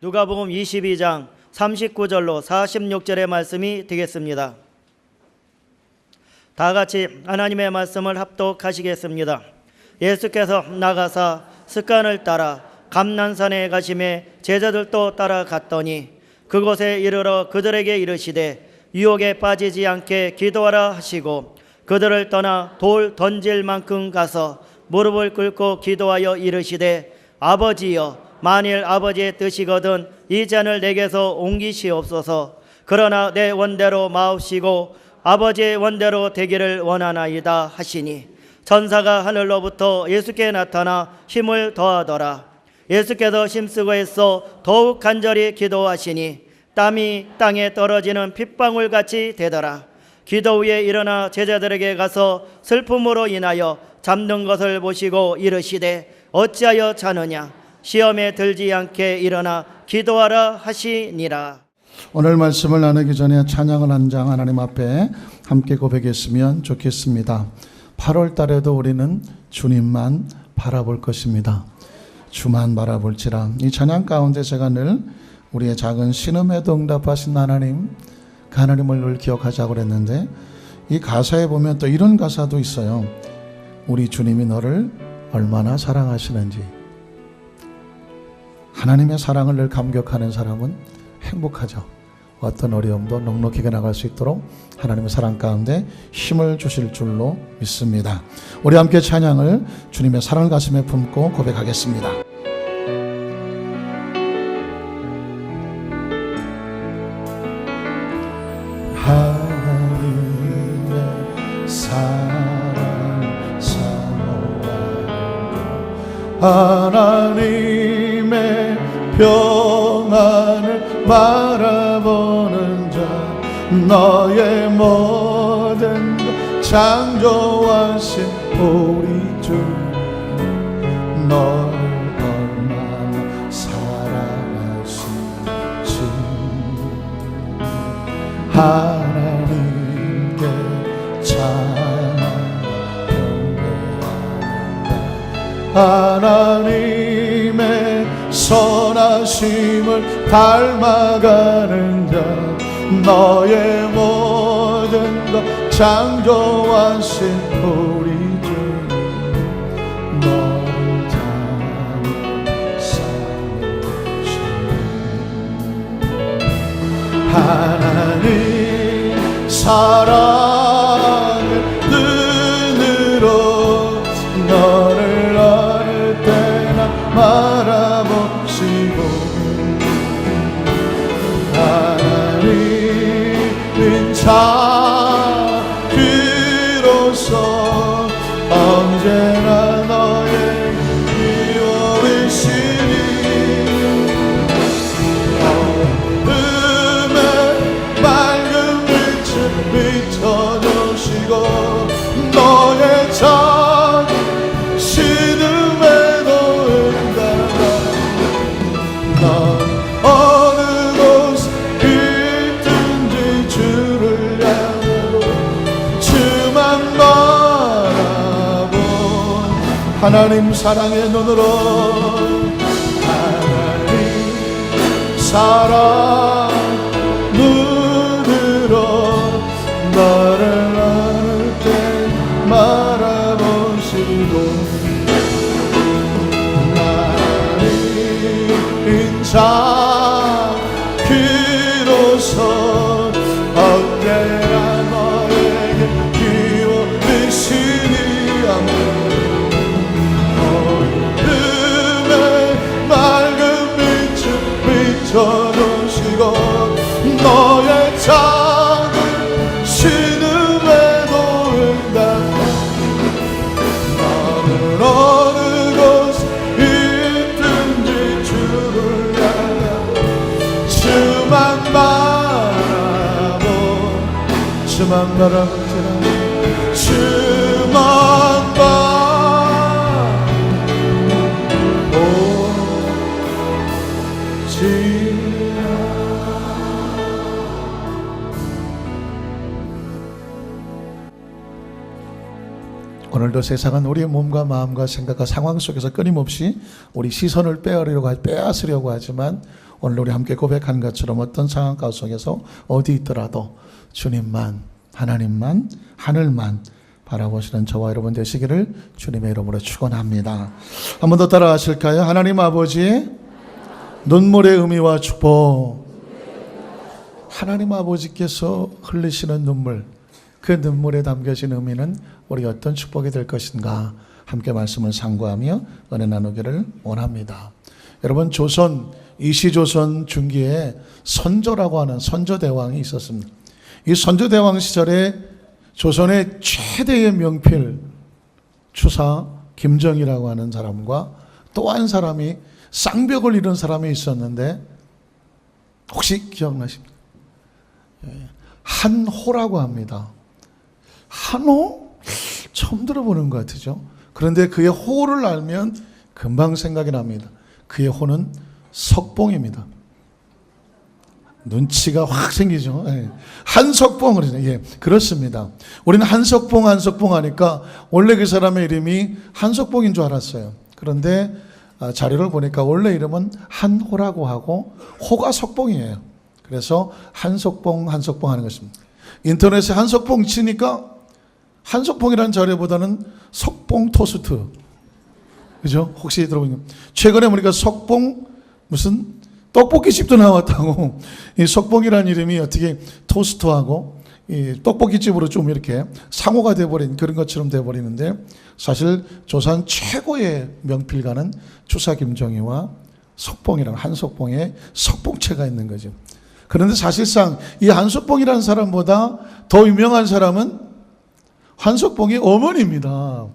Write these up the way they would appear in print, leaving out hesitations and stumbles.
누가복음 22장 39절로 46절의 말씀이 되겠습니다. 다 같이 하나님의 말씀을 합독하시겠습니다. 예수께서 나가사 습관을 따라 감난산에 가시매 제자들도 따라갔더니 그곳에 이르러 그들에게 이르시되 유혹에 빠지지 않게 기도하라 하시고 그들을 떠나 돌 던질 만큼 가서 무릎을 꿇고 기도하여 이르시되 아버지여 만일 아버지의 뜻이거든 이 잔을 내게서 옮기시옵소서. 그러나 내 원대로 마옵시고 아버지의 원대로 되기를 원하나이다 하시니 천사가 하늘로부터 예수께 나타나 힘을 더하더라. 예수께서 힘쓰고 있어 더욱 간절히 기도하시니 땀이 땅에 떨어지는 핏방울같이 되더라. 기도 후에 일어나 제자들에게 가서 슬픔으로 인하여 잠든 것을 보시고 이르시되 어찌하여 자느냐 시험에 들지 않게 일어나 기도하라 하시니라. 오늘 말씀을 나누기 전에 찬양을 한 장 하나님 앞에 함께 고백했으면 좋겠습니다. 8월 달에도 우리는 주님만 바라볼 것입니다. 주만 바라볼지라. 이 찬양 가운데 제가 늘 우리의 작은 신음에도 응답하신 하나님, 그 하나님을 늘 기억하자고 그랬는데 이 가사에 보면 또 이런 가사도 있어요. 우리 주님이 너를 얼마나 사랑하시는지. 하나님의 사랑을 늘 감격하는 사람은 행복하죠. 어떤 어려움도 넉넉하게 나갈 수 있도록 하나님의 사랑 가운데 힘을 주실 줄로 믿습니다. 우리 함께 찬양을 주님의 사랑을 가슴에 품고 고백하겠습니다. 하나님의 사랑 사모하는 하나님의 평안을 바라보는 자 너의 모든 것 창조하신 우리 주님 너를 얼마나 사랑하시지 하나님께 찬양 경배하다 하나님의 선하심을 닮아가는 자 너의 모든 것 창조하신 우리 주님 너를 닮아가시는 하나님 사랑의 눈으로 너를 어릴 때나 바라보시고 하나님은 자비로서 언제나 너의 기워이시니 어둠에 맑은 빛을 비춰주시고 너의 작은 신음에도 응답하 넌 어느 곳에 있든지 주를 향하고 주만 바라본 하나님 사랑의 눈으로 하나님 사랑 눈으로 너를 어릴 때 바라보시고 자비로서 언제나 너에게 기워주시니 어둠에 맑은 빛을 비춰주시고 너의 작은 신음에도 응답하 너는 어느 곳에 있든지 주를 주만 바라보지라 주만 바라보지라 오늘도 세상은 우리의 몸과 마음과 생각과 상황 속에서 끊임없이 우리 시선을 빼앗으려고 하지만 오늘 우리 함께 고백한 것처럼 어떤 상황 속에서 어디 있더라도 주님만, 하나님만, 하늘만 바라보시는 저와 여러분 되시기를 주님의 이름으로 축원합니다. 한 번 더 따라하실까요? 하나님 아버지, 눈물의 의미와 축복. 하나님 아버지께서 흘리시는 눈물, 그 눈물에 담겨진 의미는 우리 어떤 축복이 될 것인가 함께 말씀을 상고하며 은혜 나누기를 원합니다. 여러분, 이시조선 중기에 선조라고 하는 선조대왕이 있었습니다. 이 선조대왕 시절에 조선의 최대의 명필 추사 김정이라고 하는 사람과 또 한 사람이 쌍벽을 이룬 사람이 있었는데 혹시 기억나십니까? 한호라고 합니다. 한호? 처음 들어보는 것 같으죠? 그런데 그의 호를 알면 금방 생각이 납니다. 그의 호는 석봉입니다. 눈치가 확 생기죠. 예. 한석봉을, 예, 그렇습니다. 우리는 한석봉 하니까 원래 그 사람의 이름이 한석봉인 줄 알았어요. 그런데 자료를 보니까 원래 이름은 한호라고 하고 호가 석봉이에요. 그래서 한석봉 하는 것입니다. 인터넷에 한석봉 치니까 한석봉이라는 자료보다는 석봉 토스트, 그죠? 혹시 들어보니까 최근에 보니까 석봉 무슨 떡볶이집도 나왔다고. 이 석봉이라는 이름이 어떻게 토스트하고 이 떡볶이집으로 좀 이렇게 상호가 돼버린 그런 것처럼 돼버리는데, 사실 조선 최고의 명필가는 추사 김정희와 석봉이라는 한석봉의 석봉체가 있는 거죠. 그런데 사실상 이 한석봉이라는 사람보다 더 유명한 사람은 한석봉의 어머니입니다.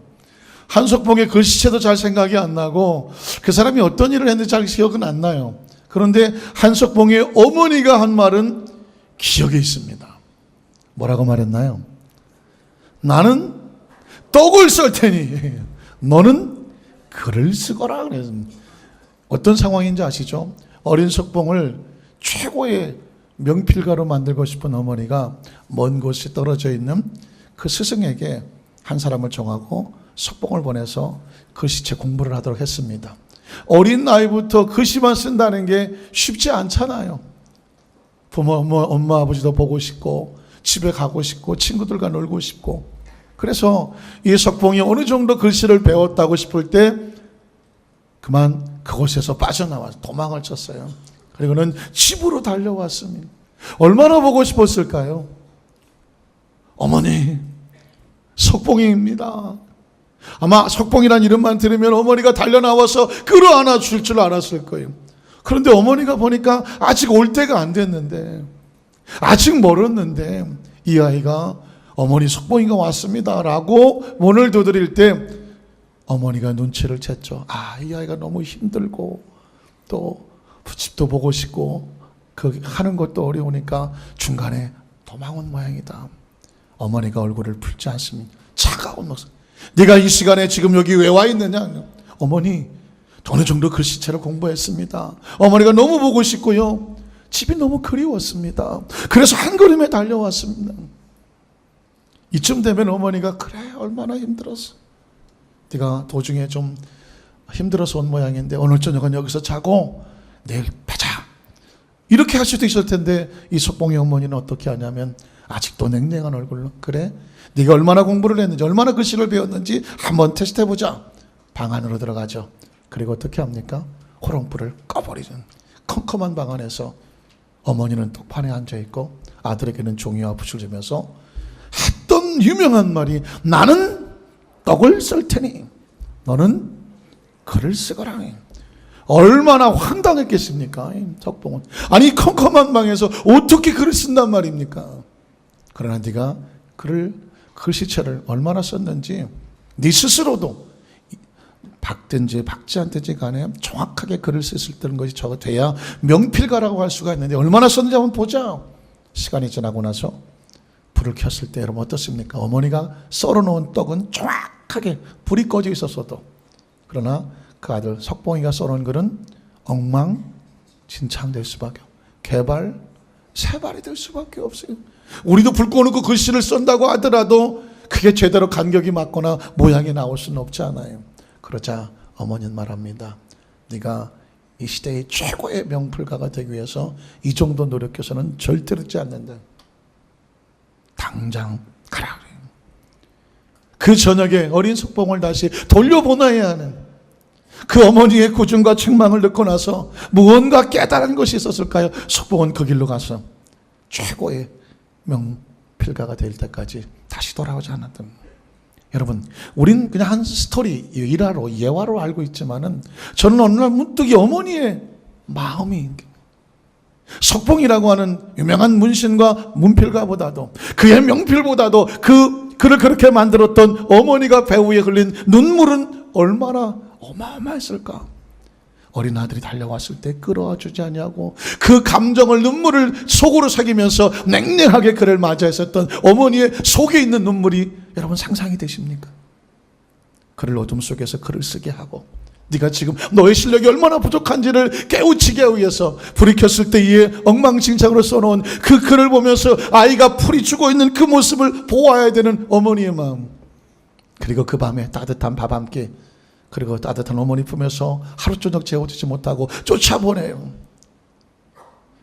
한석봉의 글씨체도 잘 생각이 안 나고 그 사람이 어떤 일을 했는지 잘 기억은 안 나요. 그런데 한석봉의 어머니가 한 말은 기억에 있습니다. 뭐라고 말했나요? 나는 떡을 썰 테니 너는 글을 쓰거라 그랬습니다. 어떤 상황인지 아시죠? 어린 석봉을 최고의 명필가로 만들고 싶은 어머니가 먼 곳에 떨어져 있는 그 스승에게 한 사람을 정하고 석봉을 보내서 글씨체 공부를 하도록 했습니다. 어린 나이부터 글씨만 쓴다는 게 쉽지 않잖아요. 부모, 엄마, 아버지도 보고 싶고 집에 가고 싶고 친구들과 놀고 싶고. 그래서 이 석봉이 어느 정도 글씨를 배웠다고 싶을 때 그만 그곳에서 빠져나와서 도망을 쳤어요. 그리고는 집으로 달려왔습니다. 얼마나 보고 싶었을까요? 어머니, 석봉이입니다. 아마 석봉이란 이름만 들으면 어머니가 달려나와서 끌어안아 줄 줄 알았을 거예요. 그런데 어머니가 보니까 아직 올 때가 안 됐는데, 아직 멀었는데 이 아이가 어머니 석봉이가 왔습니다 라고 문을 두드릴 때 어머니가 눈치를 챘죠. 이 아이가 너무 힘들고 또 집도 보고 싶고 그 하는 것도 어려우니까 중간에 도망 온 모양이다. 어머니가 얼굴을 풀지 않습니다. 차가운 목소리. 네가 이 시간에 지금 여기 왜 와 있느냐? 어머니, 어느 정도 글씨체를 공부했습니다. 어머니가 너무 보고 싶고요. 집이 너무 그리웠습니다. 그래서 한 걸음에 달려왔습니다. 이쯤 되면 어머니가 그래, 얼마나 힘들었어. 네가 도중에 좀 힘들어서 온 모양인데 오늘 저녁은 여기서 자고 내일 가자. 이렇게 할 수도 있을 텐데 이 석봉이 어머니는 어떻게 하냐면 아직도 냉랭한 얼굴로 그래? 네가 얼마나 공부를 했는지 얼마나 글씨를 배웠는지 한번 테스트해보자. 방 안으로 들어가죠. 그리고 어떻게 합니까? 호롱불을 꺼버리는 컴컴한 방 안에서 어머니는 떡판에 앉아있고 아들에게는 종이와 붓을 주면서 했던 유명한 말이 나는 떡을 썰 테니 너는 글을 쓰거라. 얼마나 황당했겠습니까? 석봉은. 아니 컴컴한 방에서 어떻게 글을 쓴단 말입니까? 그러나 네가 글씨체를 얼마나 썼는지 네 스스로도 박든지 박지 않든지 간에 정확하게 글을 쓸 때는 것이 저거 돼야 명필가라고 할 수가 있는데 얼마나 썼는지 한번 보자. 시간이 지나고 나서 불을 켰을 때 여러분 어떻습니까? 어머니가 썰어놓은 떡은 정확하게 불이 꺼져 있었어도 그러나 그 아들 석봉이가 썰어놓은 글은 엉망진창될 수밖에 개발 세발이 될 수밖에 없어요. 우리도 불 꺼놓고 글씨를 쓴다고 하더라도 그게 제대로 간격이 맞거나 모양이 나올 수는 없지 않아요. 그러자 어머니는 말합니다. 네가 이 시대의 최고의 명불가가 되기 위해서 이 정도 노력해서는 절대로 되지 않는다. 당장 가라. 그 저녁에 어린 석봉을 다시 돌려보내야 하는 그 어머니의 꾸중과 책망을 듣고 나서 무언가 깨달은 것이 있었을까요? 석봉은 그 길로 가서 최고의 명필가가 될 때까지 다시 돌아오지 않았던. 여러분, 우린 그냥 한 스토리, 일화로, 예화로 알고 있지만은 저는 어느 날 문득 이 어머니의 마음이, 석봉이라고 하는 유명한 문신과 문필가보다도, 그의 명필보다도 그를 그렇게 만들었던 어머니가 배후에 흘린 눈물은 얼마나 어마어마했을까. 어린 아들이 달려왔을 때 끌어와 주지 않냐고 그 감정을, 눈물을 속으로 새기면서 냉랭하게 그를 맞이했었던 어머니의 속에 있는 눈물이 여러분 상상이 되십니까? 그를 어둠 속에서 글을 쓰게 하고, 네가 지금 너의 실력이 얼마나 부족한지를 깨우치게 하기 위해서 불이 켰을 때에 엉망진창으로 써놓은 그 글을 보면서 아이가 풀이 죽어 있는 그 모습을 보아야 되는 어머니의 마음, 그리고 그 밤에 따뜻한 밥 함께, 그리고 따뜻한 어머니 품에서 하루 저녁 재워주지 못하고 쫓아보내요.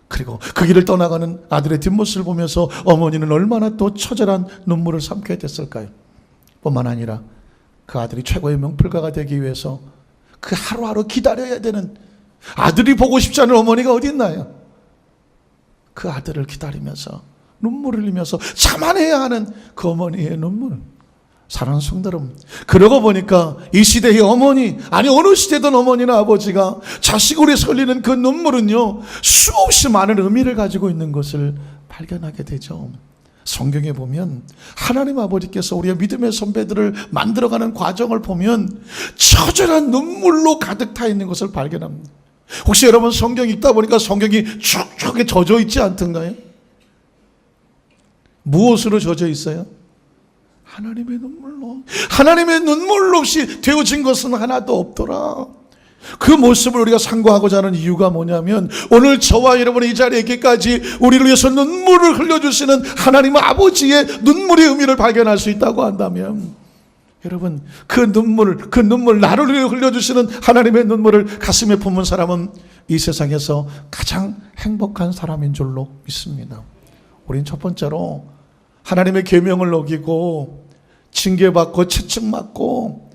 그리고 그 길을 떠나가는 아들의 뒷모습을 보면서 어머니는 얼마나 또 처절한 눈물을 삼켜야 됐을까요? 뿐만 아니라 그 아들이 최고의 명필가가 되기 위해서 그 하루하루 기다려야 되는, 아들이 보고 싶지 않은 어머니가 어디 있나요? 그 아들을 기다리면서 눈물을 흘리면서 참아내야 하는 그 어머니의 눈물. 사랑하는 성도 여러분, 그러고 보니까 이 시대의 어머니, 아니 어느 시대든 어머니나 아버지가 자식을 위해서 흘리는 그 눈물은요, 수없이 많은 의미를 가지고 있는 것을 발견하게 되죠. 성경에 보면 하나님 아버지께서 우리의 믿음의 선배들을 만들어가는 과정을 보면 처절한 눈물로 가득 타 있는 것을 발견합니다. 혹시 여러분 성경 읽다 보니까 성경이 축축하게 젖어 있지 않던가요? 무엇으로 젖어 있어요? 하나님의 눈물로. 하나님의 눈물 없이 되어진 것은 하나도 없더라. 그 모습을 우리가 상고하고자 하는 이유가 뭐냐면, 오늘 저와 여러분의 이 자리에 있기까지 우리를 위해서 눈물을 흘려주시는 하나님 아버지의 눈물의 의미를 발견할 수 있다고 한다면, 여러분 그 눈물, 나를 위해 흘려주시는 하나님의 눈물을 가슴에 품은 사람은 이 세상에서 가장 행복한 사람인 줄로 믿습니다. 우린 첫 번째로 하나님의 계명을 어기고 징계받고 채찍맞고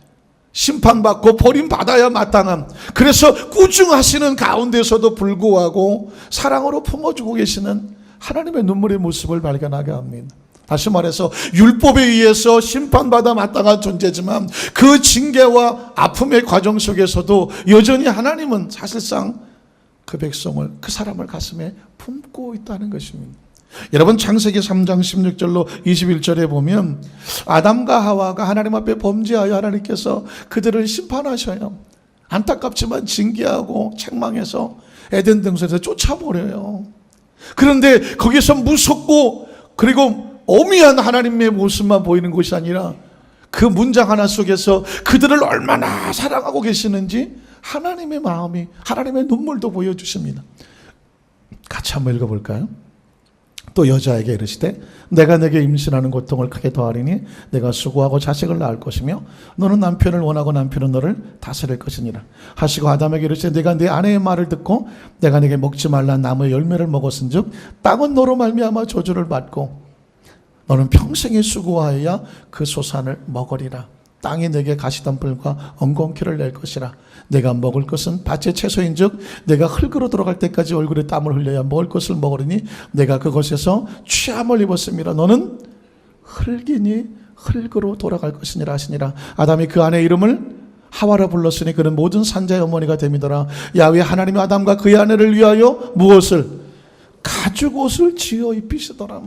심판받고 버림받아야 마땅함, 그래서 꾸중하시는 가운데서도 불구하고 사랑으로 품어주고 계시는 하나님의 눈물의 모습을 발견하게 합니다. 다시 말해서 율법에 의해서 심판받아 마땅한 존재지만 그 징계와 아픔의 과정 속에서도 여전히 하나님은 사실상 그 백성을, 그 사람을 가슴에 품고 있다는 것입니다. 여러분 창세기 3장 16절로 21절에 보면 아담과 하와가 하나님 앞에 범죄하여 하나님께서 그들을 심판하셔요. 안타깝지만 징계하고 책망해서 에덴 동산에서 쫓아버려요. 그런데 거기서 무섭고 그리고 오미한 하나님의 모습만 보이는 것이 아니라 그 문장 하나 속에서 그들을 얼마나 사랑하고 계시는지 하나님의 마음이, 하나님의 눈물도 보여주십니다. 같이 한번 읽어볼까요? 또 여자에게 이르시되 내가 내게 임신하는 고통을 크게 더하리니 내가 수고하고 자식을 낳을 것이며 너는 남편을 원하고 남편은 너를 다스릴 것이니라 하시고 아담에게 이르시되 내가 네 아내의 말을 듣고 내가 내게 먹지 말라 나무의 열매를 먹었은즉 땅은 너로 말미암아 저주를 받고 너는 평생에 수고하여야 그 소산을 먹으리라. 땅이 내게 가시덤불과 엉겅퀴를 낼 것이라. 내가 먹을 것은 밭의 채소인즉 내가 흙으로 돌아갈 때까지 얼굴에 땀을 흘려야 먹을 것을 먹으리니 내가 그것에서 취함을 입었음이라. 너는 흙이니 흙으로 돌아갈 것이니라 하시니라. 아담이 그 아내의 이름을 하와라 불렀으니 그는 모든 산자의 어머니가 됨이더라. 야훼 하나님이 아담과 그의 아내를 위하여 무엇을? 가죽옷을 지어 입히시더라.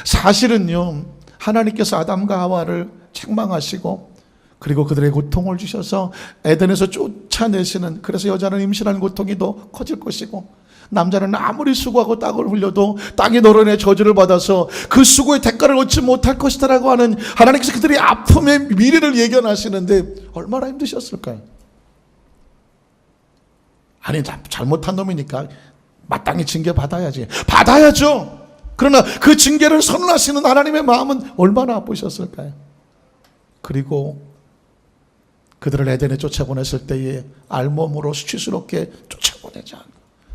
사실은요, 하나님께서 아담과 하와를 책망하시고 그리고 그들의 고통을 주셔서 에덴에서 쫓아내시는, 그래서 여자는 임신하는 고통이 더 커질 것이고 남자는 아무리 수고하고 땀을 흘려도 땅이 너로 인해 저주를 받아서 그 수고의 대가를 얻지 못할 것이다라고 하는 하나님께서 그들의 아픔의 미래를 예견하시는데 얼마나 힘드셨을까요? 아니 잘못한 놈이니까 마땅히 징계 받아야지. 받아야죠. 그러나 그 징계를 선언하시는 하나님의 마음은 얼마나 아프셨을까요? 그리고 그들을 에덴에 쫓아보냈을 때에 알몸으로 수치스럽게 쫓아보냈어요. 보내지 않고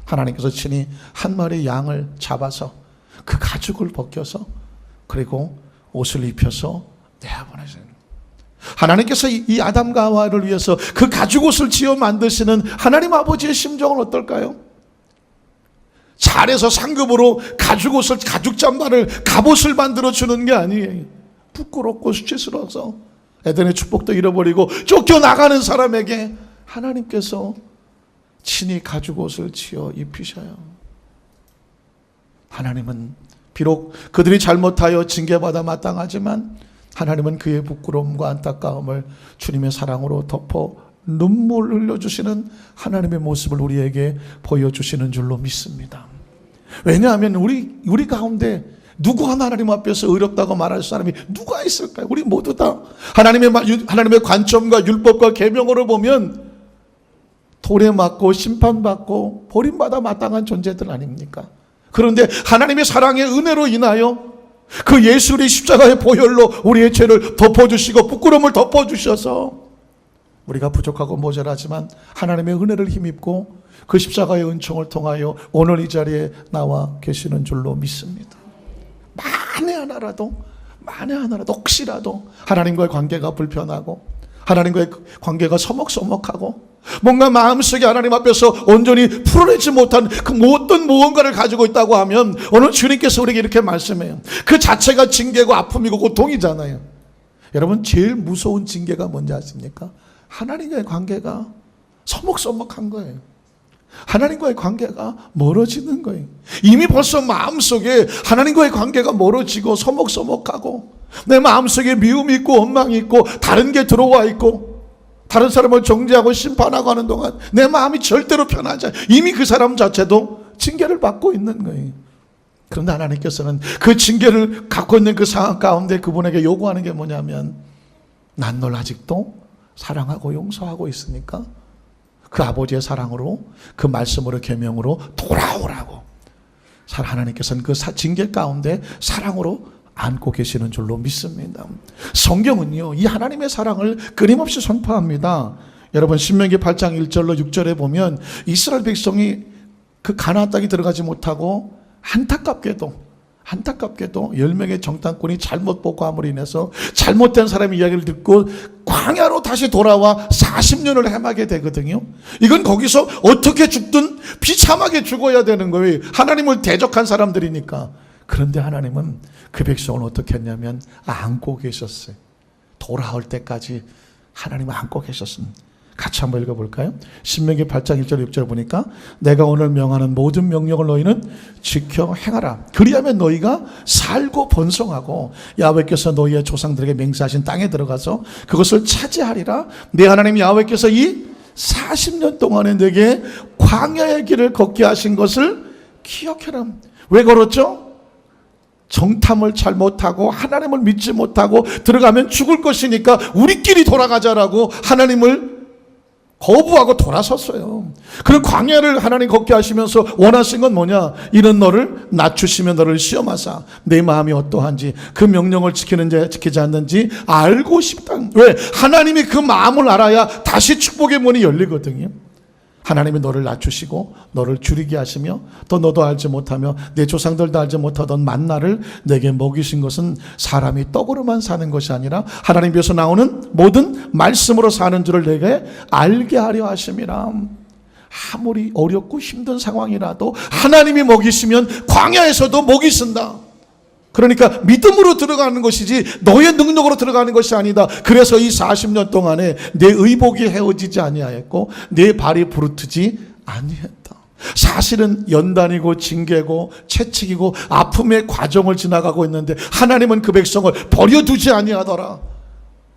하나님께서 친히 한 마리 양을 잡아서 그 가죽을 벗겨서 그리고 옷을 입혀서 내어보내세요. 하나님께서 이 아담과 하와를 위해서 그 가죽 옷을 지어 만드시는 하나님 아버지의 심정은 어떨까요? 잘해서 상급으로 가죽 옷을, 가죽 잠바를, 갑옷을 만들어 주는 게 아니에요. 부끄럽고 수치스러워서 에덴의 축복도 잃어버리고 쫓겨나가는 사람에게 하나님께서 친히 가죽 옷을 지어 입히셔요. 하나님은 비록 그들이 잘못하여 징계받아 마땅하지만 하나님은 그의 부끄러움과 안타까움을 주님의 사랑으로 덮어 눈물 흘려주시는 하나님의 모습을 우리에게 보여주시는 줄로 믿습니다. 왜냐하면 우리 가운데 누구 하나님 앞에서 의롭다고 말할 사람이 누가 있을까요? 우리 모두 다 하나님의 관점과 율법과 계명으로 보면 돌에 맞고 심판받고 버림받아 마땅한 존재들 아닙니까? 그런데 하나님의 사랑의 은혜로 인하여 그 예수 그리스도의 십자가의 보혈로 우리의 죄를 덮어주시고 부끄러움을 덮어주셔서 우리가 부족하고 모자라지만 하나님의 은혜를 힘입고 그 십자가의 은총을 통하여 오늘 이 자리에 나와 계시는 줄로 믿습니다. 만에 하나라도 혹시라도 하나님과의 관계가 불편하고 하나님과의 관계가 서먹서먹하고 뭔가 마음속에 하나님 앞에서 온전히 풀어내지 못한 그 어떤 무언가를 가지고 있다고 하면 오늘 주님께서 우리에게 이렇게 말씀해요. 그 자체가 징계고 아픔이고 고통이잖아요. 여러분 제일 무서운 징계가 뭔지 아십니까? 하나님과의 관계가 서먹서먹한 거예요. 하나님과의 관계가 멀어지는 거예요. 이미 벌써 마음속에 하나님과의 관계가 멀어지고 서먹서먹하고 내 마음속에 미움이 있고 원망이 있고 다른 게 들어와 있고 다른 사람을 정죄하고 심판하고 하는 동안 내 마음이 절대로 편하지 않아요. 이미 그 사람 자체도 징계를 받고 있는 거예요. 그런데 하나님께서는 그 징계를 갖고 있는 그 상황 가운데 그분에게 요구하는 게 뭐냐면 난 널 아직도 사랑하고 용서하고 있으니까 그 아버지의 사랑으로 그 말씀으로 계명으로 돌아오라고. 하나님께서는 그 징계 가운데 사랑으로 안고 계시는 줄로 믿습니다. 성경은요 이 하나님의 사랑을 끊임없이 선포합니다. 여러분 신명기 8장 1절로 6절에 보면 이스라엘 백성이 그 가나안 땅에 들어가지 못하고 안타깝게도 10명의 정탐꾼이 잘못 보고함으로 인해서 잘못된 사람의 이야기를 듣고 광야로 다시 돌아와 40년을 헤매게 되거든요. 이건 거기서 어떻게 죽든 비참하게 죽어야 되는 거예요. 하나님을 대적한 사람들이니까. 그런데 하나님은 그 백성을 어떻게 했냐면 안고 계셨어요. 돌아올 때까지 하나님은 안고 계셨습니다. 같이 한번 읽어볼까요? 신명기 8장 1절 6절 보니까 내가 오늘 명하는 모든 명령을 너희는 지켜 행하라. 그리하면 너희가 살고 번성하고 야훼께서 너희의 조상들에게 맹세하신 땅에 들어가서 그것을 차지하리라. 내 하나님 야훼께서 이 40년 동안에 내게 광야의 길을 걷게 하신 것을 기억해라. 왜 걸었죠? 정탐을 잘못하고 하나님을 믿지 못하고 들어가면 죽을 것이니까 우리끼리 돌아가자라고 하나님을 거부하고 돌아섰어요. 그런 광야를 하나님 걷게 하시면서 원하신 건 뭐냐? 이는 너를 낮추시며 너를 시험하사 내 마음이 어떠한지 그 명령을 지키는지 지키지 않는지 알고 싶다. 왜? 하나님이 그 마음을 알아야 다시 축복의 문이 열리거든요. 하나님이 너를 낮추시고 너를 줄이게 하시며 또 너도 알지 못하며 내 조상들도 알지 못하던 만나를 내게 먹이신 것은 사람이 떡으로만 사는 것이 아니라 하나님께서 나오는 모든 말씀으로 사는 줄을 내게 알게 하려 하심이라. 아무리 어렵고 힘든 상황이라도 하나님이 먹이시면 광야에서도 먹이신다. 그러니까 믿음으로 들어가는 것이지 너의 능력으로 들어가는 것이 아니다. 그래서 이 40년 동안에 내 의복이 헤어지지 아니하였고 내 발이 부르트지 아니했다. 사실은 연단이고 징계고 채찍이고 아픔의 과정을 지나가고 있는데 하나님은 그 백성을 버려두지 아니하더라.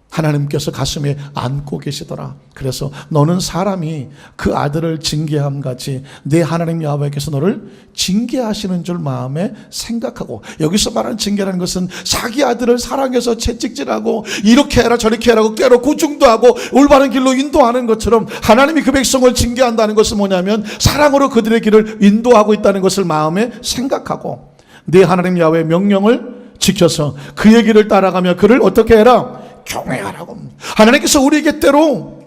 하나님께서 가슴에 안고 계시더라. 그래서 너는 사람이 그 아들을 징계함 같이 내 하나님 야훼께서 너를 징계하시는 줄 마음에 생각하고, 여기서 말하는 징계라는 것은 자기 아들을 사랑해서 채찍질하고 이렇게 해라 저렇게 해라고 꾀로 구중도 하고 올바른 길로 인도하는 것처럼 하나님이 그 백성을 징계한다는 것은 뭐냐면 사랑으로 그들의 길을 인도하고 있다는 것을 마음에 생각하고 내 하나님 야훼의 명령을 지켜서 그의 길을 따라가며 그를 어떻게 해라? 경외하라고. 하나님께서 우리에게 때로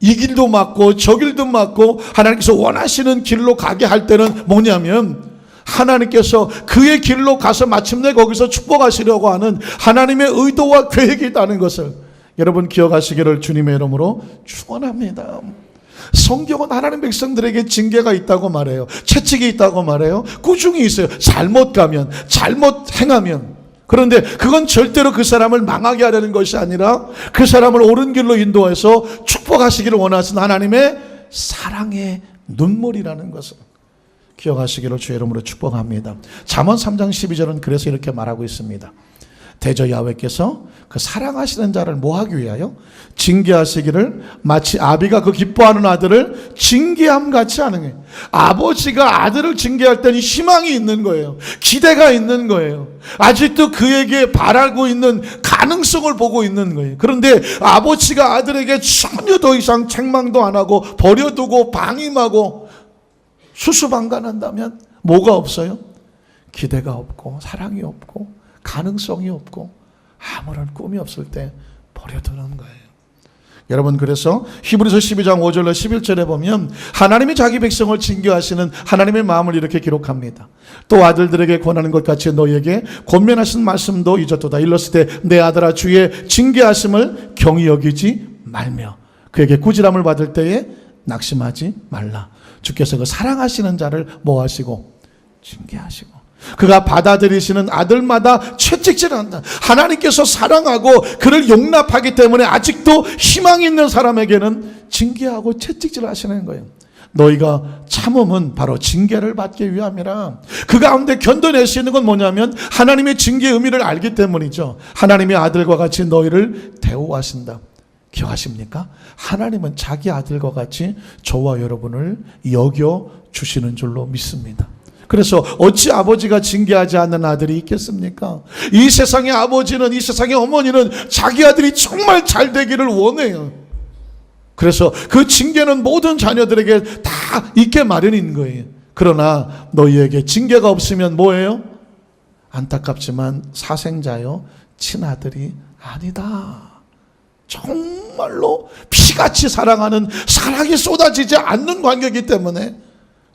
이 길도 맞고 저 길도 맞고 하나님께서 원하시는 길로 가게 할 때는 뭐냐면 하나님께서 그의 길로 가서 마침내 거기서 축복하시려고 하는 하나님의 의도와 계획이 있다는 것을 여러분 기억하시기를 주님의 이름으로 축원합니다. 성경은 하나님 백성들에게 징계가 있다고 말해요. 채찍이 있다고 말해요. 꾸중이 있어요. 잘못 가면, 잘못 행하면. 그런데 그건 절대로 그 사람을 망하게 하려는 것이 아니라 그 사람을 옳은 길로 인도해서 축복하시기를 원하시는 하나님의 사랑의 눈물이라는 것을 기억하시기를 주의 이름으로 축복합니다. 잠언 3장 12절은 그래서 이렇게 말하고 있습니다. 대저 야훼께서 그 사랑하시는 자를 뭐하기 위하여 징계하시기를 마치 아비가 그 기뻐하는 아들을 징계함같이 하는 거예요. 아버지가 아들을 징계할 때는 희망이 있는 거예요. 기대가 있는 거예요. 아직도 그에게 바라고 있는 가능성을 보고 있는 거예요. 그런데 아버지가 아들에게 전혀 더 이상 책망도 안 하고 버려두고 방임하고 수수방관한다면 뭐가 없어요? 기대가 없고 사랑이 없고 가능성이 없고 아무런 꿈이 없을 때 버려두는 거예요. 여러분, 그래서 히브리서 12장 5절로 11절에 보면 하나님이 자기 백성을 징계하시는 하나님의 마음을 이렇게 기록합니다. 또 아들들에게 권하는 것 같이 너희에게 권면하신 말씀도 잊었도다. 일렀을 때 내 아들아 주의 징계하심을 경히 여기지 말며 그에게 꾸지람을 받을 때에 낙심하지 말라. 주께서 그 사랑하시는 자를 뭐하시고 징계하시고 그가 받아들이시는 아들마다 채찍질한다. 하나님께서 사랑하고 그를 용납하기 때문에 아직도 희망이 있는 사람에게는 징계하고 채찍질 하시는 거예요. 너희가 참음은 바로 징계를 받기 위함이라. 그 가운데 견뎌낼 수 있는 건 뭐냐면 하나님의 징계의 의미를 알기 때문이죠. 하나님의 아들과 같이 너희를 대우하신다. 기억하십니까? 하나님은 자기 아들과 같이 저와 여러분을 여겨주시는 줄로 믿습니다. 그래서 어찌 아버지가 징계하지 않는 아들이 있겠습니까? 이 세상의 아버지는, 이 세상의 어머니는 자기 아들이 정말 잘 되기를 원해요. 그래서 그 징계는 모든 자녀들에게 다 있게 마련인 거예요. 그러나 너희에게 징계가 없으면 뭐예요? 안타깝지만 사생자요 친아들이 아니다. 정말로 피같이 사랑하는 사랑이 쏟아지지 않는 관계이기 때문에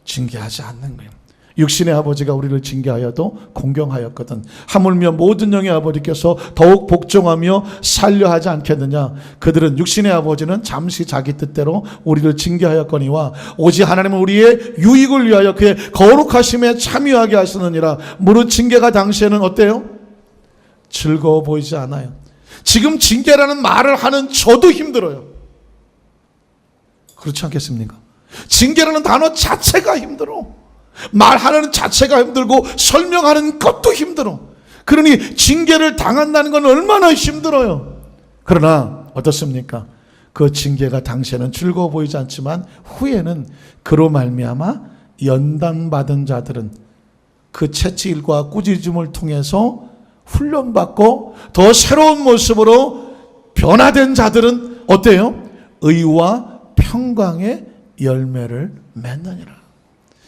징계하지 않는 거예요. 육신의 아버지가 우리를 징계하여도 공경하였거든 하물며 모든 영의 아버지께서 더욱 복종하며 살려 하지 않겠느냐. 그들은 육신의 아버지는 잠시 자기 뜻대로 우리를 징계하였거니와 오직 하나님은 우리의 유익을 위하여 그의 거룩하심에 참여하게 하시느니라. 무릇 징계가 당시에는 어때요? 즐거워 보이지 않아요. 지금 징계라는 말을 하는 저도 힘들어요. 그렇지 않겠습니까? 징계라는 단어 자체가 힘들어. 말하는 자체가 힘들고 설명하는 것도 힘들어. 그러니 징계를 당한다는 건 얼마나 힘들어요. 그러나 어떻습니까? 그 징계가 당시에는 즐거워 보이지 않지만 후에는 그로 말미암아 연단받은 자들은 그 채찍일과 꾸짖음을 통해서 훈련받고 더 새로운 모습으로 변화된 자들은 어때요? 의와 평강의 열매를 맺느니라.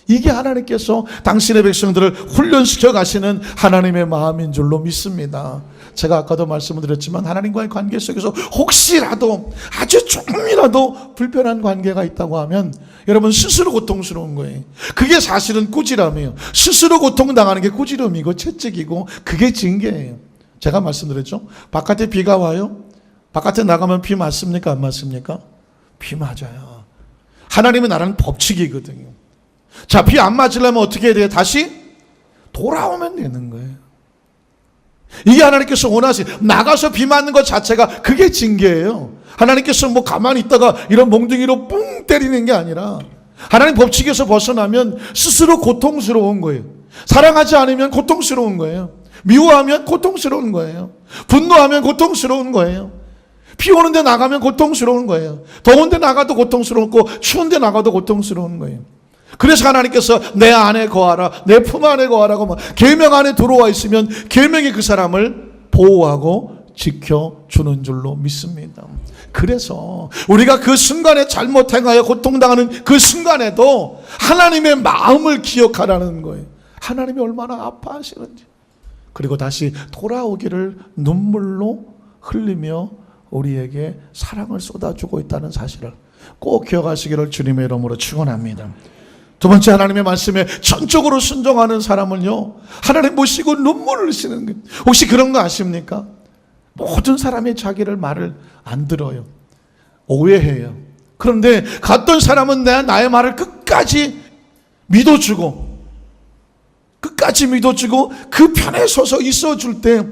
이게 하나님께서 당신의 백성들을 훈련시켜 가시는 하나님의 마음인 줄로 믿습니다. 제가 아까도 말씀을 드렸지만 하나님과의 관계 속에서 혹시라도 아주 조금이라도 불편한 관계가 있다고 하면 여러분 스스로 고통스러운 거예요. 그게 사실은 꾸지람이에요. 스스로 고통당하는 게 꾸지람이고 채찍이고 그게 징계예요. 제가 말씀드렸죠. 바깥에 비가 와요. 바깥에 나가면 비 맞습니까? 안 맞습니까? 비 맞아요. 하나님의 나라는 법칙이거든요. 자, 비 안 맞으려면 어떻게 해야 돼요? 다시 돌아오면 되는 거예요. 이게 하나님께서 원하시 나가서 비 맞는 것 자체가 그게 징계예요. 하나님께서 뭐 가만히 있다가 이런 몽둥이로 뿡 때리는 게 아니라 하나님 법칙에서 벗어나면 스스로 고통스러운 거예요. 사랑하지 않으면 고통스러운 거예요. 미워하면 고통스러운 거예요. 분노하면 고통스러운 거예요. 비 오는데 나가면 고통스러운 거예요. 더운데 나가도 고통스럽고 추운데 나가도 고통스러운 거예요. 그래서 하나님께서 내 안에 거하라, 내 품 안에 거하라고 계명 안에 들어와 있으면 계명이 그 사람을 보호하고 지켜주는 줄로 믿습니다. 그래서 우리가 그 순간에 잘못 행하여 고통당하는 그 순간에도 하나님의 마음을 기억하라는 거예요. 하나님이 얼마나 아파하시는지. 그리고 다시 돌아오기를 눈물로 흘리며 우리에게 사랑을 쏟아주고 있다는 사실을 꼭 기억하시기를 주님의 이름으로 축원합니다. 두 번째, 하나님의 말씀에 전적으로 순종하는 사람은요, 하나님 모시고 눈물을 흘리시는 거예요. 혹시 그런 거 아십니까? 모든 사람이 자기를 말을 안 들어요. 오해해요. 그런데 갔던 사람은 나의 말을 끝까지 믿어주고 그 편에 서서 있어줄 때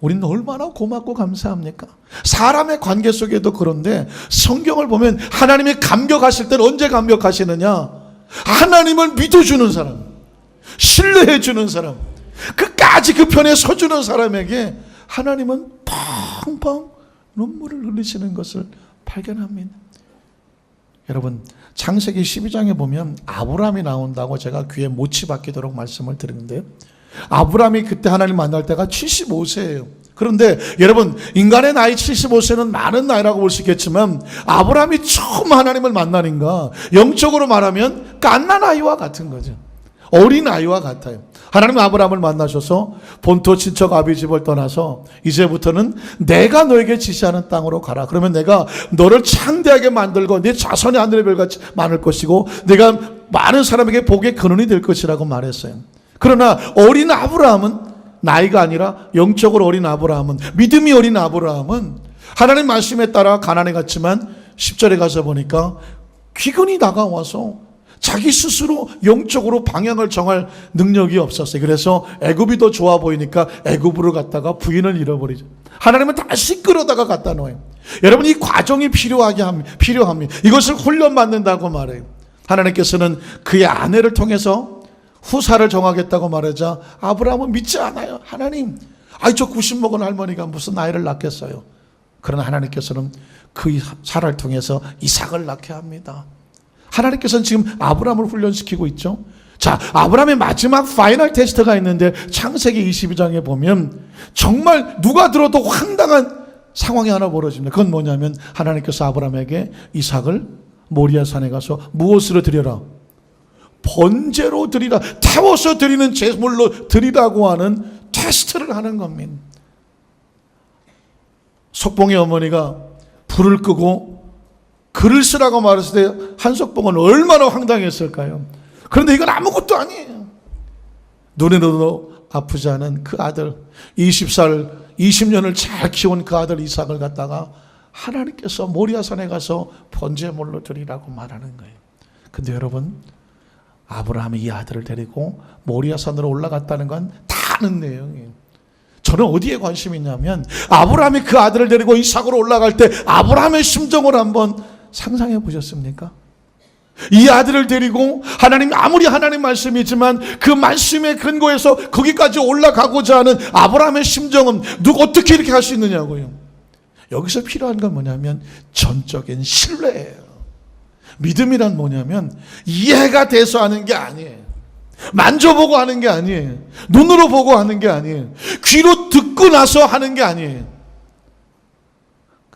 우리는 얼마나 고맙고 감사합니까? 사람의 관계 속에도 그런데 성경을 보면 하나님이 감격하실 때는 언제 감격하시느냐? 하나님을 믿어주는 사람, 신뢰해주는 사람, 끝까지 그 편에 서주는 사람에게 하나님은 펑펑 눈물을 흘리시는 것을 발견합니다. 여러분, 창세기 12장에 보면 아브라함이 나온다고 제가 귀에 못이 박히도록 말씀을 드리는데요, 아브라함이 그때 하나님 만날 때가 75세예요. 그런데 여러분, 인간의 나이 75세는 많은 나이라고 볼 수 있겠지만 아브라함이 처음 하나님을 만나니까 영적으로 말하면 갓난아이와 같은 거죠. 어린아이와 같아요. 하나님 아브라함을 만나셔서 본토 친척 아비 집을 떠나서 이제부터는 내가 너에게 지시하는 땅으로 가라. 그러면 내가 너를 창대하게 만들고 네 자손이 하늘의 별같이 많을 것이고 내가 많은 사람에게 복의 근원이 될 것이라고 말했어요. 그러나 어린 아브라함은, 나이가 아니라 영적으로 어린 아브라함은, 믿음이 어린 아브라함은 하나님 말씀에 따라 가나안에 갔지만 10절에 가서 보니까 귀근이 다가와서 자기 스스로 영적으로 방향을 정할 능력이 없었어요. 그래서 애굽이 더 좋아 보이니까 애굽으로 갔다가 부인을 잃어버리죠. 하나님은 다시 끌어다가 갖다 놓아요. 여러분, 이 과정이 필요합니다. 이것을 훈련받는다고 말해요. 하나님께서는 그의 아내를 통해서 후사를 정하겠다고 말하자 아브라함은 믿지 않아요. 하나님, 저 90 먹은 할머니가 무슨 나이를 낳겠어요. 그러나 하나님께서는 그 사라를 통해서 이삭을 낳게 합니다. 하나님께서는 지금 아브라함을 훈련시키고 있죠. 자, 아브라함의 마지막 파이널 테스트가 있는데 창세기 22장에 보면 정말 누가 들어도 황당한 상황이 하나 벌어집니다. 그건 뭐냐면 하나님께서 아브라함에게 이삭을 모리아산에 가서 무엇으로 드려라? 번제로 드리라. 태워서 드리는 제물로 드리라고 하는 테스트를 하는 겁니다. 석봉의 어머니가 불을 끄고 글을 쓰라고 말했을 때 한석봉은 얼마나 황당했을까요? 그런데 이건 아무것도 아니에요. 눈에도 아프지 않은 그 아들, 20년을 잘 키운 그 아들 이삭을 갖다가 하나님께서 모리아산에 가서 번제물로 드리라고 말하는 거예요. 근데 여러분, 아브라함이 이 아들을 데리고 모리아산으로 올라갔다는 건 다 아는 내용이에요. 저는 어디에 관심이 있냐면 아브라함이 그 아들을 데리고 이삭으로 올라갈 때 아브라함의 심정을 한번 상상해 보셨습니까? 이 아들을 데리고 하나님, 아무리 하나님 말씀이지만 그 말씀의 근거에서 거기까지 올라가고자 하는 아브라함의 심정은 어떻게 이렇게 할 수 있느냐고요. 여기서 필요한 건 뭐냐면 전적인 신뢰예요. 믿음이란 뭐냐면 이해가 돼서 하는 게 아니에요. 만져보고 하는 게 아니에요. 눈으로 보고 하는 게 아니에요. 귀로 듣고 나서 하는 게 아니에요.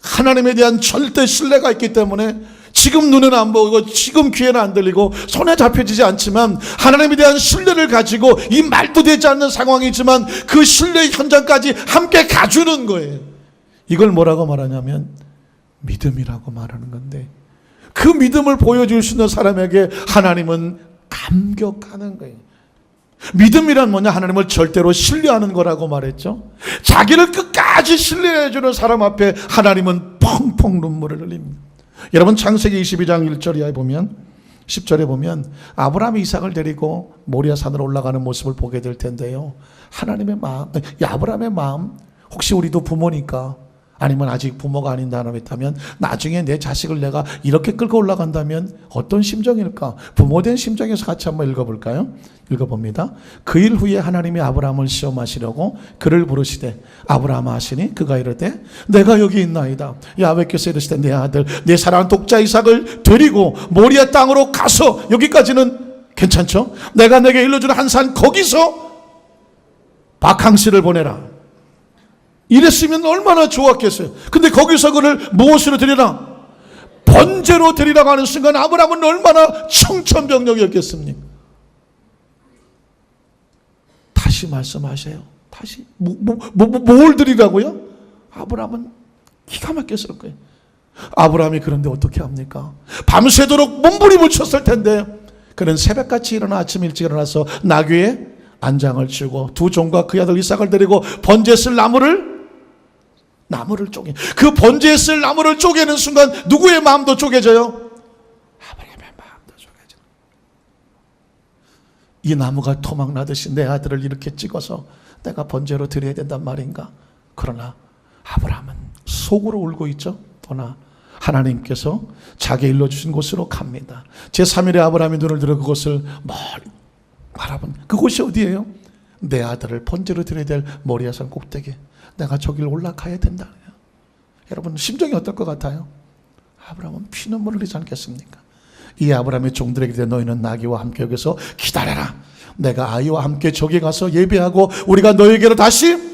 하나님에 대한 절대 신뢰가 있기 때문에 지금 눈에는 안 보이고 지금 귀에는 안 들리고 손에 잡혀지지 않지만 하나님에 대한 신뢰를 가지고 이 말도 되지 않는 상황이지만 그 신뢰의 현장까지 함께 가주는 거예요. 이걸 뭐라고 말하냐면 믿음이라고 말하는 건데, 그 믿음을 보여줄 수 있는 사람에게 하나님은 감격하는 거예요. 믿음이란 뭐냐? 하나님을 절대로 신뢰하는 거라고 말했죠. 자기를 끝까지 신뢰해주는 사람 앞에 하나님은 펑펑 눈물을 흘립니다. 여러분, 창세기 22장 1절 이하에 보면, 10절에 보면 아브라함이 이삭을 데리고 모리아산으로 올라가는 모습을 보게 될 텐데요, 하나님의 마음, 아브라함의 마음, 혹시 우리도 부모니까, 아니면 아직 부모가 아닌 사람이 있다면 나중에 내 자식을 내가 이렇게 끌고 올라간다면 어떤 심정일까? 부모된 심정에서 같이 한번 읽어볼까요? 읽어봅니다. 그 일 후에 하나님이 아브라함을 시험하시려고 그를 부르시되 아브라함아 하시니 그가 이르되 내가 여기 있나이다. 야훼께서 이르시되 내 아들 내 사랑하는 독자 이삭을 데리고 모리아 땅으로 가서, 여기까지는 괜찮죠? 내가 내게 일러주는 한 산 거기서 바캉스를 보내라. 이랬으면 얼마나 좋았겠어요. 근데 거기서 그를 무엇으로 드리라? 번제로 드리라고 하는 순간 아브라함은 얼마나 청천벽력이었겠습니까? 다시 말씀하세요. 다시 뭘 드리라고요? 아브라함은 기가 막혔을 거예요. 아브라함이 그런데 어떻게 합니까? 밤새도록 몸부림을 쳤을 텐데 그는 새벽같이 일어나 아침 일찍 일어나서 나귀에 안장을 치고 두 종과 그 아들 이삭을 데리고 번제에 쓸 나무를 쪼개. 그 번제에 쓸 나무를 쪼개는 순간 누구의 마음도 쪼개져요? 아브라함의 마음도 쪼개져. 이 나무가 토막 나듯이 내 아들을 이렇게 찍어서 내가 번제로 드려야 된단 말인가? 그러나 아브라함은 속으로 울고 있죠. 그러나 하나님께서 자기 일러주신 곳으로 갑니다. 제3일에 아브라함이 눈을 들어 그곳을 멀리 바라본 그곳이 어디예요? 내 아들을 번제로 드려야 될 모리아산 꼭대기, 내가 저길 올라가야 된다. 여러분 심정이 어떨 것 같아요? 아브라함은 피눈물을 흘리지 않겠습니까? 이 아브라함의 종들에게 대해 너희는 나귀와 함께 여기서 기다려라. 내가 아이와 함께 저기 가서 예배하고 우리가 너에게로 다시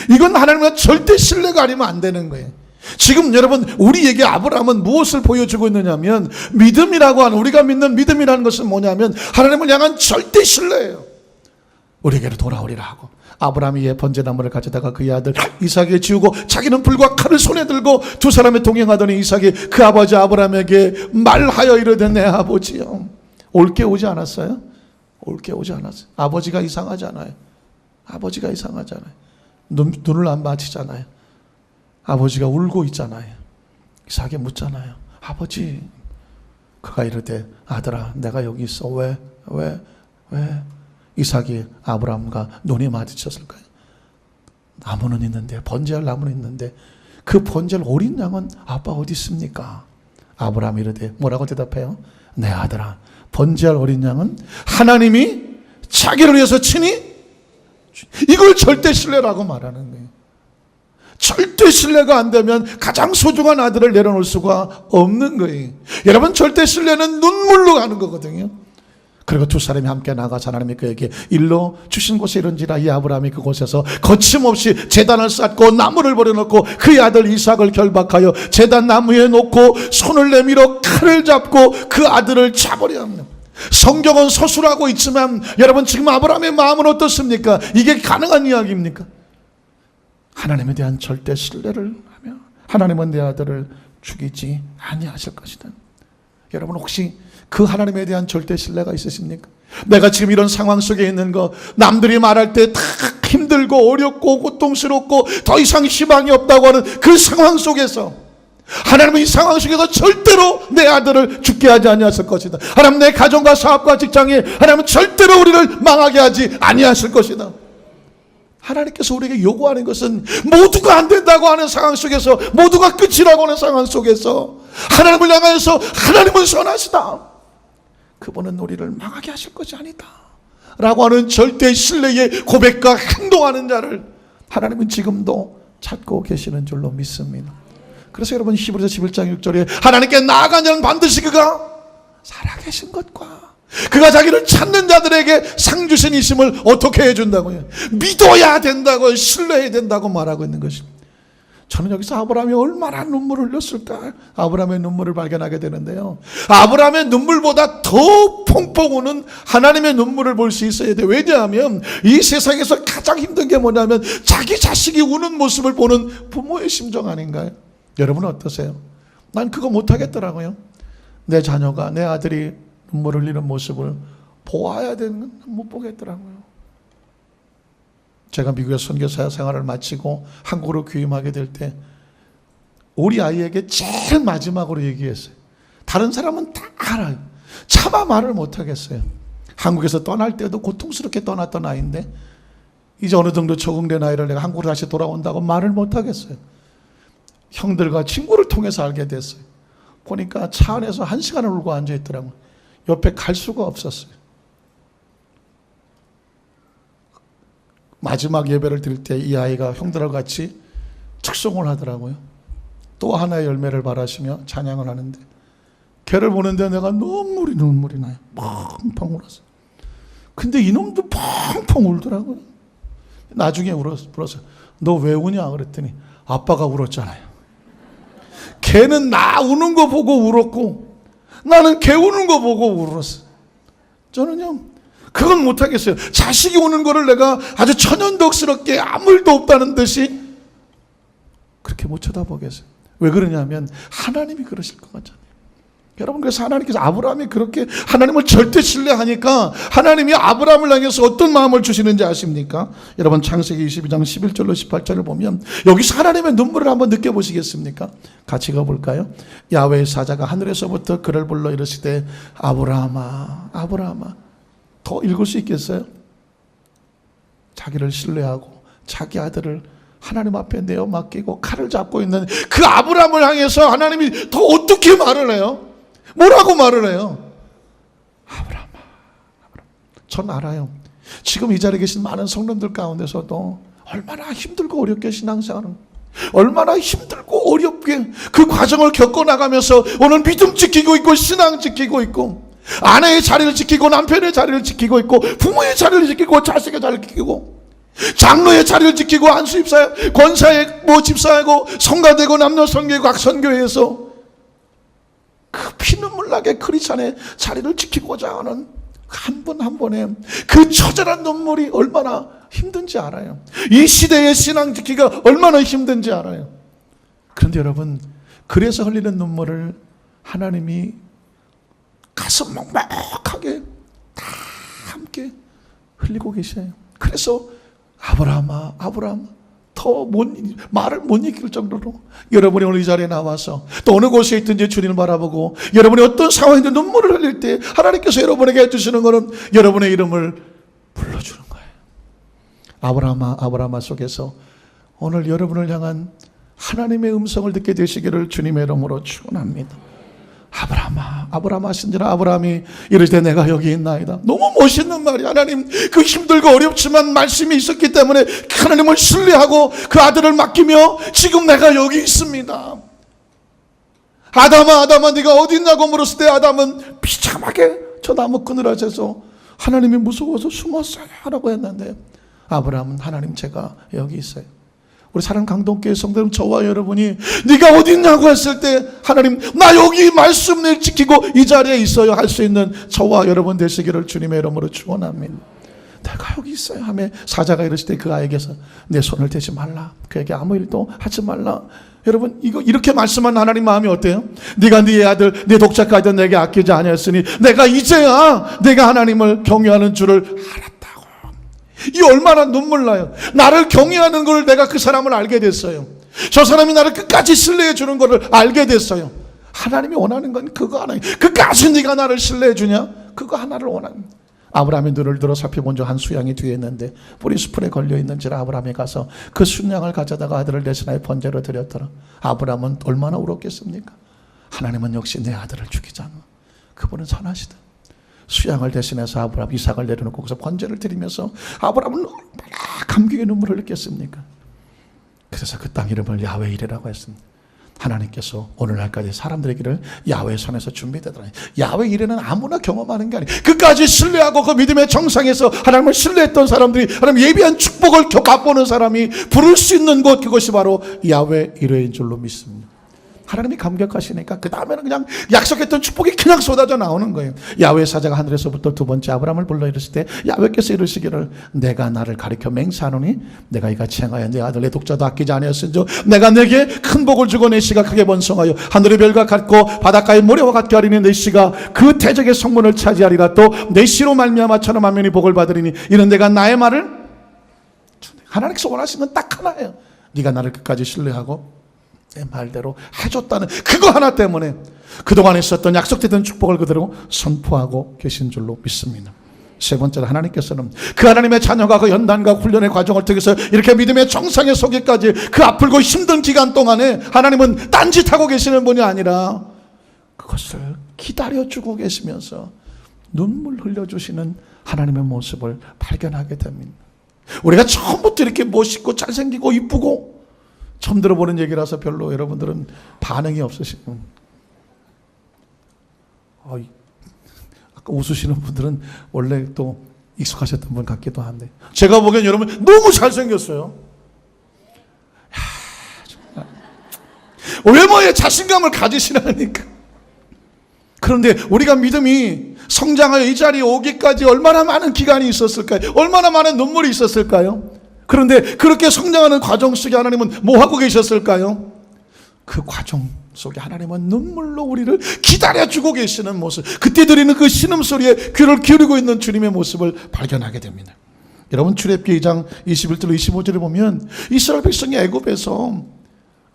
이건 하나님과 절대 신뢰가 아니면 안 되는 거예요. 지금 여러분 우리에게 아브라함은 무엇을 보여주고 있느냐면 믿음이라고 하는, 우리가 믿는 믿음이라는 것은 뭐냐면 하나님을 향한 절대 신뢰예요. 우리에게로 돌아오리라 하고 아브라함이 예 번제나무를 가져다가 그의 아들 이삭에게 지우고 자기는 불과 칼을 손에 들고 두 사람이 동행하더니 이삭이 그 아버지 아브라함에게 말하여 이르되 내 아버지여. 옳게 오지 않았어요? 옳게 오지 않았어요. 아버지가 이상하잖아요. 아버지가 이상하잖아요. 눈을 안 맞히잖아요. 아버지가 울고 있잖아요. 이삭이 묻잖아요. 아버지. 그가 이르되 아들아 내가 여기 있어. 왜? 이삭이 아브라함과 눈이 마주쳤을까요? 나무는 있는데, 번제할 나무는 있는데 그 번제할 어린 양은 아빠 어디 있습니까? 아브라함이 이르되 뭐라고 대답해요? 내 아들아 번제할 어린 양은 하나님이 자기를 위해서 친히, 이걸 절대 신뢰라고 말하는 거예요. 절대 신뢰가 안 되면 가장 소중한 아들을 내려놓을 수가 없는 거예요. 여러분 절대 신뢰는 눈물로 가는 거거든요. 그리고 두 사람이 함께 나가서 하나님이 그에게 일러 주신 곳에 이른지라. 이 아브라함이 그곳에서 거침없이 제단을 쌓고 나무를 버려놓고 그의 아들 이삭을 결박하여 제단 나무에 놓고 손을 내밀어 칼을 잡고 그 아들을 잡으려 합니다. 성경은 서술하고 있지만 여러분 지금 아브라함의 마음은 어떻습니까? 이게 가능한 이야기입니까? 하나님에 대한 절대 신뢰를 하며 하나님은 내 아들을 죽이지 아니하실 것이다. 여러분 혹시 그 하나님에 대한 절대 신뢰가 있으십니까? 내가 지금 이런 상황 속에 있는 거, 남들이 말할 때 다 힘들고 어렵고 고통스럽고 더 이상 희망이 없다고 하는 그 상황 속에서 하나님은 이 상황 속에서 절대로 내 아들을 죽게 하지 아니하실 것이다. 하나님 내 가정과 사업과 직장에 하나님은 절대로 우리를 망하게 하지 아니하실 것이다. 하나님께서 우리에게 요구하는 것은 모두가 안 된다고 하는 상황 속에서, 모두가 끝이라고 하는 상황 속에서 하나님을 향하여서 하나님은 선하시다, 그분은 우리를 망하게 하실 것이 아니다 라고 하는 절대 신뢰의 고백과 행동하는 자를 하나님은 지금도 찾고 계시는 줄로 믿습니다. 그래서 여러분 히브리서 11장 6절에 하나님께 나아간 자는 반드시 그가 살아계신 것과 그가 자기를 찾는 자들에게 상 주신 이심을 어떻게 해준다고요? 믿어야 된다고, 신뢰해야 된다고 말하고 있는 것입니다. 저는 여기서 아브라함이 얼마나 눈물을 흘렸을까? 아브라함의 눈물을 발견하게 되는데요, 아브라함의 눈물보다 더 펑펑 우는 하나님의 눈물을 볼 수 있어야 돼요. 왜냐하면 이 세상에서 가장 힘든 게 뭐냐면 자기 자식이 우는 모습을 보는 부모의 심정 아닌가요? 여러분은 어떠세요? 난 그거 못하겠더라고요. 내 자녀가, 내 아들이 눈물을 흘리는 모습을 보아야 되는 건 못 보겠더라고요. 제가 미국에서 선교사 생활을 마치고 한국으로 귀임하게 될 때 우리 아이에게 제일 마지막으로 얘기했어요. 다른 사람은 다 알아요. 차마 말을 못하겠어요. 한국에서 떠날 때도 고통스럽게 떠났던 아이인데 이제 어느 정도 적응된 아이를 내가 한국으로 다시 돌아온다고 말을 못하겠어요. 형들과 친구를 통해서 알게 됐어요. 보니까 차 안에서 1시간을 울고 앉아있더라고요. 옆에 갈 수가 없었어요. 마지막 예배를 드릴 때 이 아이가 형들하고 같이 축송을 하더라고요. 또 하나의 열매를 바라시며 찬양을 하는데 걔를 보는데 내가 눈물이 나요. 펑펑 울었어요. 근데 이놈도 펑펑 울더라고요. 나중에 울었어. 너 왜 우냐 그랬더니 아빠가 울었잖아요. 걔는 나 우는 거 보고 울었고 나는 걔 우는 거 보고 울었어. 저는요 그건 못하겠어요. 자식이 우는 거를 내가 아주 천연덕스럽게 아무 일도 없다는 듯이 그렇게 못 쳐다보겠어요. 왜 그러냐면 하나님이 그러실 것 같잖아요. 여러분, 그래서 하나님께서 아브라함이 그렇게 하나님을 절대 신뢰하니까 하나님이 아브라함을 향해서 어떤 마음을 주시는지 아십니까? 여러분, 창세기 22장 11절로 18절을 보면 여기서 하나님의 눈물을 한번 느껴보시겠습니까? 같이 가볼까요? 야훼의 사자가 하늘에서부터 그를 불러 이르시되 아브라함아, 아브라함아. 더 읽을 수 있겠어요? 자기를 신뢰하고 자기 아들을 하나님 앞에 내어 맡기고 칼을 잡고 있는 그 아브라함을 향해서 하나님이 더 어떻게 말을 해요? 뭐라고 말을 해요? 아브라함아, 전 알아요. 지금 이 자리에 계신 많은 성도들 가운데서도 얼마나 힘들고 어렵게 신앙생활을, 얼마나 힘들고 어렵게 그 과정을 겪어나가면서 오늘 믿음 지키고 있고 신앙 지키고 있고 아내의 자리를 지키고 남편의 자리를 지키고 있고 부모의 자리를 지키고 자식의 자리를 지키고 장로의 자리를 지키고 안수입사 권사의 집사하고 성가되고 남녀선교회 각 선교회에서 그 피눈물 나게 크리스찬의 자리를 지키고자 하는 한 번 한 번의 그 처절한 눈물이 얼마나 힘든지 알아요. 이 시대의 신앙 지키기가 얼마나 힘든지 알아요. 그런데 여러분, 그래서 흘리는 눈물을 하나님이 가슴 먹먹하게 다 함께 흘리고 계셔요. 그래서 아브라함아, 아브라함아, 더 말을 못 이길 정도로 여러분이 오늘 이 자리에 나와서 또 어느 곳에 있든지 주님을 바라보고 여러분이 어떤 상황인지 눈물을 흘릴 때 하나님께서 여러분에게 해주시는 것은 여러분의 이름을 불러주는 거예요. 아브라함아, 아브라함아 속에서 오늘 여러분을 향한 하나님의 음성을 듣게 되시기를 주님의 이름으로 축원합니다. 아브라함아, 아브라함 하신지라 아브라함이 이르되 내가 여기 있나이다. 너무 멋있는 말이, 하나님 그 힘들고 어렵지만 말씀이 있었기 때문에 하나님을 신뢰하고 그 아들을 맡기며 지금 내가 여기 있습니다. 아담아, 아담아, 네가 어디 있냐고 물었을 때 아담은 비참하게 저 나무 그늘아져서 하나님이 무서워서 숨었어요 라고 했는데 아브라함은 하나님 제가 여기 있어요. 우리 사랑 강동교회 성도님, 저와 여러분이 네가 어디 있냐고 했을 때 하나님 나 여기 말씀을 지키고 이 자리에 있어요 할 수 있는 저와 여러분 되시기를 주님의 이름으로 축원합니다. 내가 여기 있어요 하며 사자가 이르실 때 그 아이에게서 내 손을 대지 말라, 그에게 아무 일도 하지 말라. 여러분, 이거 이렇게 말씀한 하나님 마음이 어때요? 네가 네 아들 네 독자가 아들 내게 아끼지 아니하였으니 내가 이제야 내가 하나님을 경외하는 줄을 알았다. 이 얼마나 눈물 나요. 나를 경외하는 걸 내가 그 사람을 알게 됐어요. 저 사람이 나를 끝까지 신뢰해 주는 것을 알게 됐어요. 하나님이 원하는 건 그거 하나예요. 끝까지 네가 나를 신뢰해 주냐? 그거 하나를 원하는. 아브라함이 눈을 들어 살펴본 적 한 수양이 뒤에 있는데 뿌리 수풀에 걸려 있는지라 아브라함이 가서 그 순양을 가져다가 아들을 대신하여 번제로 드렸더라. 아브라함은 얼마나 울었겠습니까? 하나님은 역시 내 아들을 죽이잖아. 그분은 선하시다. 수양을 대신해서 아브라함 이삭을 내려놓고 거기서 번제를 드리면서 아브라함은 얼마나 감격의 눈물을 흘렸겠습니까? 그래서 그 땅 이름을 야훼 이레라고 했습니다. 하나님께서 오늘날까지 사람들의 길을 야훼의 손에서 준비되더라. 야훼 이레는 아무나 경험하는 게 아니에요. 끝까지 신뢰하고 그 믿음의 정상에서 하나님을 신뢰했던 사람들이 하나님 예비한 축복을 맛보는 사람이 부를 수 있는 곳, 그것이 바로 야훼 이레인 줄로 믿습니다. 하나님이 감격하시니까 그 다음에는 그냥 약속했던 축복이 그냥 쏟아져 나오는 거예요. 야훼 사자가 하늘에서부터 두 번째 아브라함을 불러 이르실 때 야훼께서 이르시기를 내가 나를 가리켜 맹세하노니 내가 이같이 행하여 내 아들 내 독자도 아끼지 아니하였은즉 내가 내게 큰 복을 주고 내 씨가 크게 번성하여 하늘의 별과 같고 바닷가의 모래와 같게 하리니 내 씨가 그 대적의 성문을 차지하리라. 또 내 씨로 말미암아 천하 만민이 복을 받으리니 이는 내가 나의 말을, 하나님께서 원하시는 딱 하나예요. 네가 나를 끝까지 신뢰하고 내 말대로 해줬다는 그거 하나 때문에 그동안 있었던 약속됐던 축복을 그대로 선포하고 계신 줄로 믿습니다. 세 번째로 하나님께서는 그 하나님의 자녀가 그 연단과 훈련의 과정을 통해서 이렇게 믿음의 정상에 서기까지 그 아프고 힘든 기간 동안에 하나님은 딴짓하고 계시는 분이 아니라 그것을 기다려주고 계시면서 눈물 흘려주시는 하나님의 모습을 발견하게 됩니다. 우리가 처음부터 이렇게 멋있고 잘생기고 이쁘고 처음 들어보는 얘기라서 별로 여러분들은 반응이 없으시고 아까 웃으시는 분들은 원래 또 익숙하셨던 분 같기도 한데 제가 보기엔 여러분 너무 잘생겼어요. 외모에 자신감을 가지시라니까. 그런데 우리가 믿음이 성장하여 이 자리에 오기까지 얼마나 많은 기간이 있었을까요? 얼마나 많은 눈물이 있었을까요? 그런데 그렇게 성장하는 과정 속에 하나님은 뭐 하고 계셨을까요? 그 과정 속에 하나님은 눈물로 우리를 기다려주고 계시는 모습, 그때 드리는 그 신음소리에 귀를 기울이고 있는 주님의 모습을 발견하게 됩니다. 여러분, 출애굽기 2장 21절 25절에 보면 이스라엘 백성이 애굽에서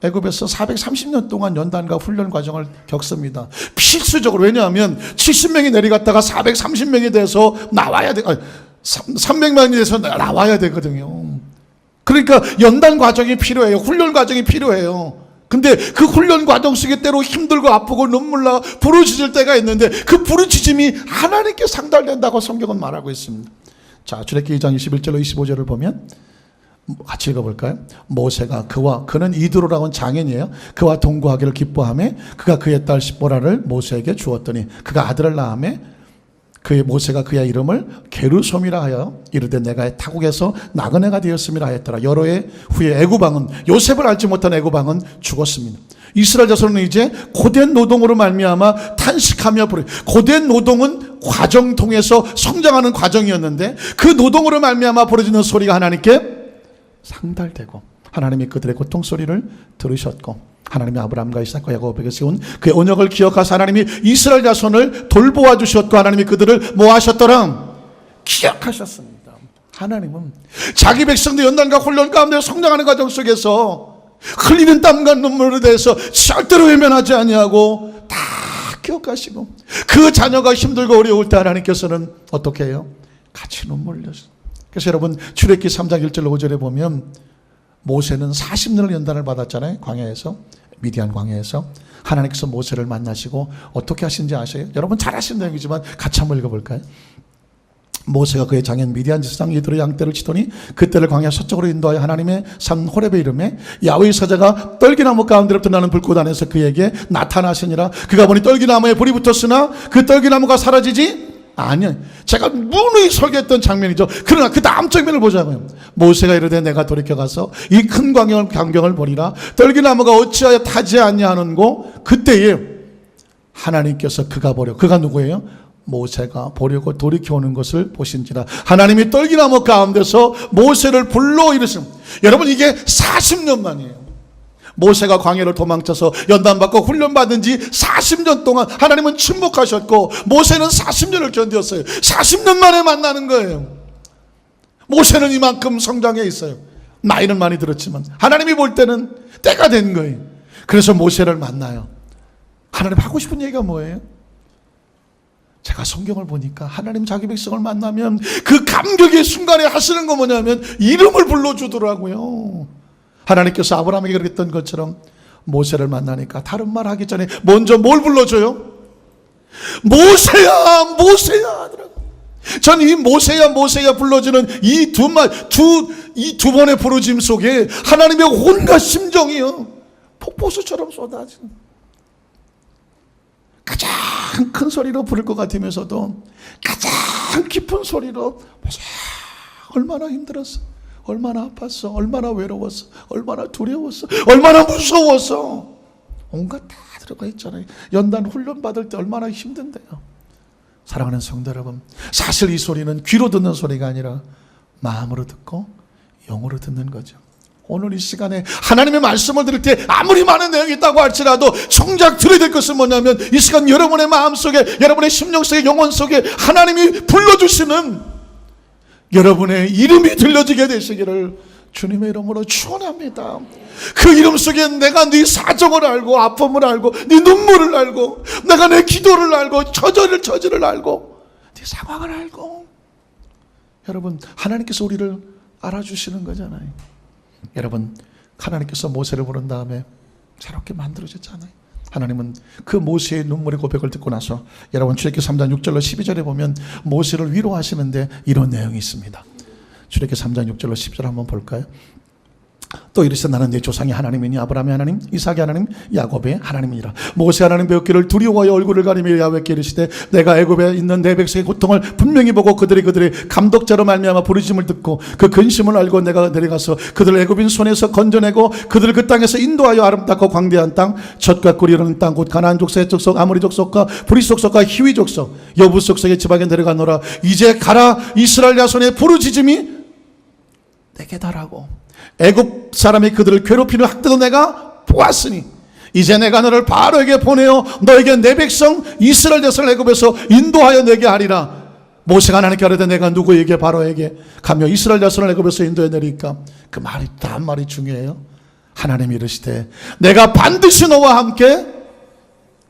430년 동안 연단과 훈련 과정을 겪습니다. 필수적으로. 왜냐하면 70명이 내려갔다가 430명이 돼서 나와야 돼. 300만이 돼서 나와야 되거든요. 그러니까 연단 과정이 필요해요. 훈련 과정이 필요해요. 근데 그 훈련 과정 속에 때로 힘들고 아프고 눈물나 부르짖을 때가 있는데 그 부르짖음이 하나님께 상달된다고 성경은 말하고 있습니다. 자, 출애굽기 2장 21절로 25절을 보면 같이 읽어볼까요? 모세가 그는 이드로라고 하는 장인이에요. 그와 동거하기를 기뻐하며 그가 그의 딸 시보라를 모세에게 주었더니 그가 아들을 낳으며 모세가 그의 이름을 게르솜이라 하여 이르되 내가 타국에서 나그네가 되었음이라 하였더라. 여러 해 후에 애굽왕은, 요셉을 알지 못한 애굽왕은 죽었습니다. 이스라엘 자손은 이제 고된 노동으로 말미암아 탄식하며 고된 노동은 과정 통해서 성장하는 과정이었는데 그 노동으로 말미암아 벌어지는 소리가 하나님께 상달되고 하나님이 그들의 고통 소리를 들으셨고 하나님이 아브라함과 이삭과 야곱에게 세운 그의 언약을 기억하사 하나님이 이스라엘 자손을 돌보아 주셨고 하나님이 그들을 뭐 하셨더라? 기억하셨습니다. 하나님은 자기 백성들 연단과 훈련 가운데 성장하는 과정 속에서 흘리는 땀과 눈물에 대해서 절대로 외면하지 아니하고 다 기억하시고 그 자녀가 힘들고 어려울 때 하나님께서는 어떻게 해요? 같이 눈물을 흘렸어요. 그래서 여러분, 출애굽기 3장 1절 5절에 보면 모세는 40년을 연단을 받았잖아요. 광야에서, 미디안 광야에서. 하나님께서 모세를 만나시고 어떻게 하신지 아세요? 여러분 잘 아시는 내용이지만 같이 한번 읽어볼까요? 모세가 그의 장인 미디안 지사장 이드로 양떼를 치더니 그떼를 광야 서쪽으로 인도하여 하나님의 산 호렙에 이르매 야훼의 사자가 떨기나무 가운데로부터 나는 불꽃 안에서 그에게 나타나시니라. 그가 보니 떨기나무에 불이 붙었으나 그 떨기나무가 사라지지 아니요. 제가 누누이 설교했던 장면이죠. 그러나 그 다음 장면을 보자고요. 모세가 이르되 내가 돌이켜가서 이 큰 광경을 보리라. 떨기나무가 어찌하여 타지 않냐 하는고 그때에 하나님께서 그가 누구예요? 모세가 보려고 돌이켜오는 것을 보신지라. 하나님이 떨기나무 가운데서 모세를 불러 이르심. 여러분, 이게 40년 만이에요. 모세가 광야를 도망쳐서 연단받고 훈련받은 지 40년 동안 하나님은 침묵하셨고 모세는 40년을 견뎠어요. 40년 만에 만나는 거예요. 모세는 이만큼 성장해 있어요. 나이는 많이 들었지만 하나님이 볼 때는 때가 된 거예요. 그래서 모세를 만나요. 하나님 하고 싶은 얘기가 뭐예요? 제가 성경을 보니까 하나님 자기 백성을 만나면 그 감격의 순간에 하시는 거 뭐냐면 이름을 불러주더라고요. 하나님께서 아브라함에게 그랬던 것처럼 모세를 만나니까 다른 말 하기 전에 먼저 뭘 불러줘요? 모세야 모세야 하더라고요. 전 이 모세야 모세야 불러주는 이 두 번의 부르짐 속에 하나님의 온갖 심정이요 폭포수처럼 쏟아지는, 가장 큰 소리로 부를 것 같으면서도 가장 깊은 소리로 모세 얼마나 힘들었어, 얼마나 아팠어, 얼마나 외로웠어, 얼마나 두려웠어, 얼마나 무서웠어, 온갖 다 들어가 있잖아요. 연단 훈련 받을 때 얼마나 힘든데요. 사랑하는 성도 여러분, 사실 이 소리는 귀로 듣는 소리가 아니라 마음으로 듣고 영으로 듣는 거죠. 오늘 이 시간에 하나님의 말씀을 들을 때 아무리 많은 내용이 있다고 할지라도 정작 들어야 될 것은 뭐냐면 이 시간 여러분의 마음속에, 여러분의 심령 속에, 영혼 속에 하나님이 불러주시는 여러분의 이름이 들려지게 되시기를 주님의 이름으로 축원합니다. 그 이름 속에 내가 네 사정을 알고 아픔을 알고 네 눈물을 알고 내가 내 기도를 알고 처지를 알고 네 상황을 알고, 여러분 하나님께서 우리를 알아주시는 거잖아요. 여러분, 하나님께서 모세를 부른 다음에 새롭게 만들어졌잖아요. 하나님은 그 모세의 눈물의 고백을 듣고 나서 여러분 출애굽기 3장 6절로 12절에 보면 모세를 위로하시는데 이런 내용이 있습니다. 출애굽기 3장 6절로 10절 한번 볼까요? 또 이르시되 나는 네 조상의 하나님이니 아브라함의 하나님, 이삭의 하나님, 야곱의 하나님이니라. 모세 하나님 배웠기를 두려워하여 얼굴을 가리며 야훼께 이르시되 내가 애굽에 있는 내 백성의 고통을 분명히 보고 그들의 감독자로 말미암아 부르심을 듣고 그 근심을 알고 내가 내려가서 그들을 애굽인 손에서 건져내고 그들을 그 땅에서 인도하여 아름답고 광대한 땅, 젖과 꿀이 흐르는 땅, 곧 가나안 족속, 헷 족속, 아모리 족속과 브리스 족속과 히위 족속, 여부스 족속의 지방에 내려가노라. 이제 가라. 이스라엘 자손의 부르짖음이 내게 달하고 애굽 사람이 그들을 괴롭히는 학대도 내가 보았으니 이제 내가 너를 바로에게 보내어 너에게 내 백성 이스라엘 자손을 애굽에서 인도하여 내게 하리라. 모세가 하나님께 가로되 내가 누구에게 바로에게 가며 이스라엘 자손을 애굽에서 인도해 내리까? 그 말이 단 말이 중요해요. 하나님이 이르시되 내가 반드시 너와 함께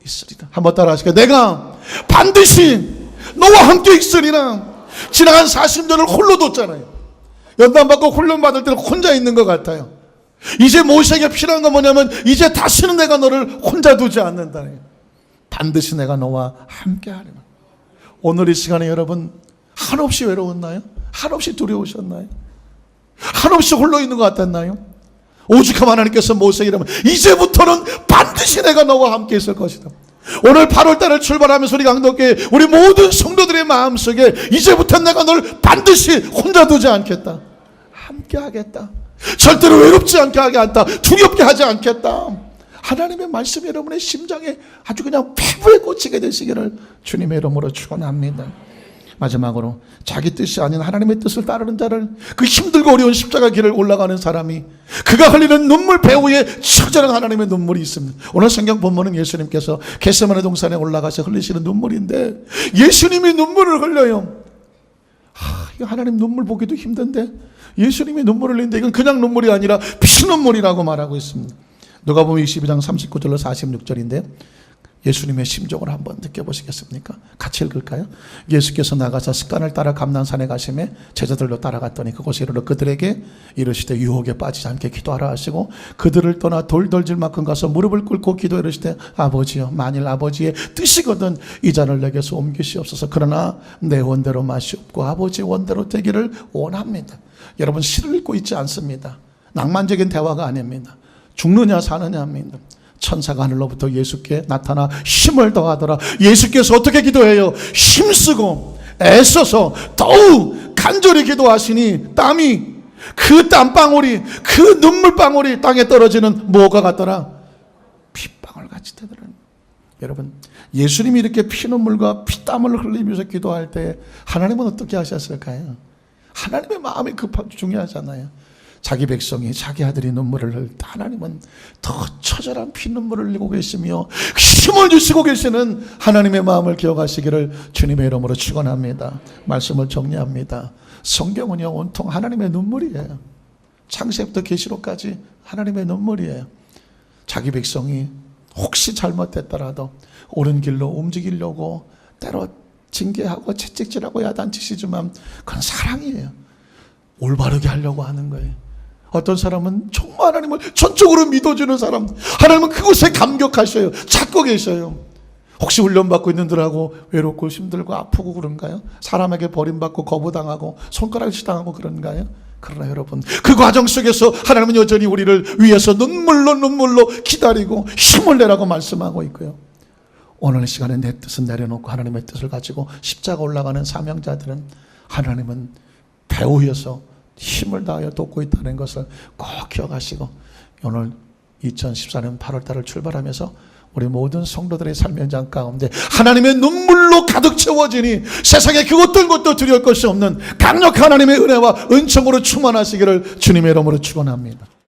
있으리라. 한번 따라 하시게. 내가 반드시 너와 함께 있으리라. 지나간 40년을 홀로 뒀잖아요. 연단받고 훈련받을 때는 혼자 있는 것 같아요. 이제 모세에게 필요한 건 뭐냐면 이제 다시는 내가 너를 혼자 두지 않는다는, 반드시 내가 너와 함께 하리라. 오늘 이 시간에 여러분 한없이 외로웠나요? 한없이 두려우셨나요? 한없이 홀로 있는 것 같았나요? 오죽하면 하나님께서 모세에게 이러면 이제부터는 반드시 내가 너와 함께 있을 것이다. 오늘 8월달을 출발하면서 우리 강덕교회 우리 모든 성도들의 마음속에 이제부터 내가 널 반드시 혼자 두지 않겠다. 함께 하겠다. 절대로 외롭지 않게 하게 한다. 두렵게 하지 않겠다. 하나님의 말씀이 여러분의 심장에 아주 그냥 피부에 꽂히게 되시기를 주님의 이름으로 축원합니다. 마지막으로 자기 뜻이 아닌 하나님의 뜻을 따르는 자를, 그 힘들고 어려운 십자가 길을 올라가는 사람이 그가 흘리는 눈물 배후에 처절한 하나님의 눈물이 있습니다. 오늘 성경 본문은 예수님께서 겟세마네 동산에 올라가서 흘리시는 눈물인데 예수님이 눈물을 흘려요. 이거 하나님 눈물 보기도 힘든데 예수님이 눈물을 흘리는데 이건 그냥 눈물이 아니라 피눈물이라고 말하고 있습니다. 누가복음 22장 39절로 46절인데요. 예수님의 심정을 한번 느껴보시겠습니까? 같이 읽을까요? 예수께서 나가서 습관을 따라 감난산에 가시매 제자들로 따라갔더니 그곳에 이르러 그들에게 이르시되 유혹에 빠지지 않게 기도하라 하시고 그들을 떠나 돌덜질 만큼 가서 무릎을 꿇고 기도해 이르시되 아버지여, 만일 아버지의 뜻이거든 이 잔을 내게서 옮기시옵소서. 그러나 내 원대로 마시옵고 아버지의 원대로 되기를 원합니다. 여러분, 시를 읽고 있지 않습니다. 낭만적인 대화가 아닙니다. 죽느냐 사느냐입니다. 천사가 하늘로부터 예수께 나타나 힘을 더하더라. 예수께서 어떻게 기도해요? 힘쓰고 애써서 더욱 간절히 기도하시니 땀이, 그 땀방울이, 그 눈물방울이 땅에 떨어지는 뭐가 같더라? 핏방울 같이 되더라. 여러분, 예수님이 이렇게 피눈물과 피땀을 흘리면서 기도할 때 하나님은 어떻게 하셨을까요? 하나님의 마음이 중요하잖아요. 자기 백성이, 자기 아들이 눈물을 흘릴 때 하나님은 더 처절한 피눈물을 흘리고 계시며 힘을 주시고 계시는 하나님의 마음을 기억하시기를 주님의 이름으로 축원합니다. 말씀을 정리합니다. 성경은요 온통 하나님의 눈물이에요. 창세부터 계시록까지 하나님의 눈물이에요. 자기 백성이 혹시 잘못됐더라도 옳은 길로 움직이려고 때로 징계하고 채찍질하고 야단치시지만 그건 사랑이에요. 올바르게 하려고 하는 거예요. 어떤 사람은 정말 하나님을 전적으로 믿어주는 사람, 하나님은 그곳에 감격하셔요. 찾고 계셔요. 혹시 훈련받고 있는들하고 외롭고 힘들고 아프고 그런가요? 사람에게 버림받고 거부당하고 손가락질 당하고 그런가요? 그러나 여러분, 그 과정 속에서 하나님은 여전히 우리를 위해서 눈물로 기다리고 힘을 내라고 말씀하고 있고요. 오늘 이 시간에 내 뜻은 내려놓고 하나님의 뜻을 가지고 십자가 올라가는 사명자들은 하나님은 배후에서 힘을 다하여 돕고 있다는 것을 꼭 기억하시고, 오늘 2014년 8월달을 출발하면서 우리 모든 성도들의 삶의 현장 가운데 하나님의 눈물로 가득 채워지니 세상에 그 어떤 것도 두려울 것이 없는 강력한 하나님의 은혜와 은총으로 충만하시기를 주님의 이름으로 축원합니다.